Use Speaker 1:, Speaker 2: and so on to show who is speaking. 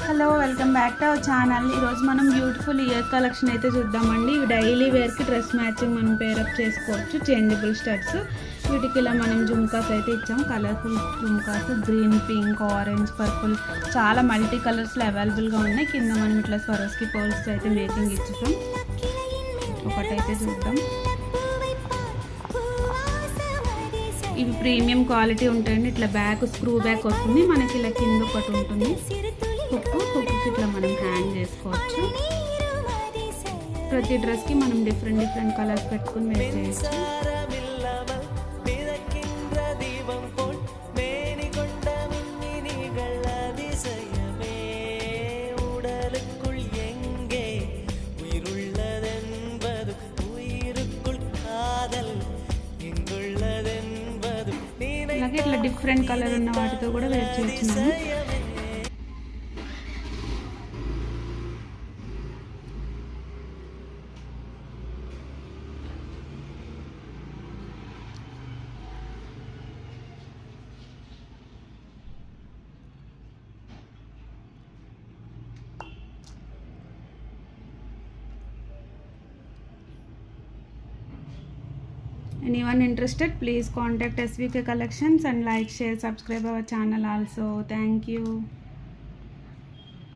Speaker 1: Hello, welcome back to our channel. ఈరోజు మనం beautiful year collection అయితే చూద్దామండి. ఇవి డైలీ వేర్కి డ్రెస్ మ్యాచింగ్ మనం పేరప్ చేసుకోవచ్చు. Changeable studs. వీటికి ఇలా మనం జుమ్కాస్ అయితే ఇచ్చాం. Colourful jhumkas, green, pink, orange, purple, చాలా మల్టీ కలర్స్లో అవైలబుల్గా ఉన్నాయి. కింద మనం ఇట్లా స్వరోస్కి పర్ల్స్ అయితే మేకింగ్ ఇచ్చాం. ఒకటైతే చూద్దాం. ఇవి ప్రీమియం క్వాలిటీ ఉంటాయండి. ఇట్లా బ్యాక్ స్క్రూ బ్యాక్ వస్తుంది. మనకి ఇలా కింద ఒకటి ఉంటుంది. హుక్కి ఇట్లా మనం హ్యాంగ్ చేసుకోవచ్చు. ప్రతి డ్రెస్కి మనం డిఫరెంట్ కలర్స్ పెట్టుకుని వేర్ చేయొచ్చు. అలాగే ఇట్లా డిఫరెంట్ కలర్ ఉన్న వాటితో కూడా వేర్ చేయొచ్చు మనం. Anyone interested, please contact SVK Collections and like, share, subscribe our channel also. Thank you.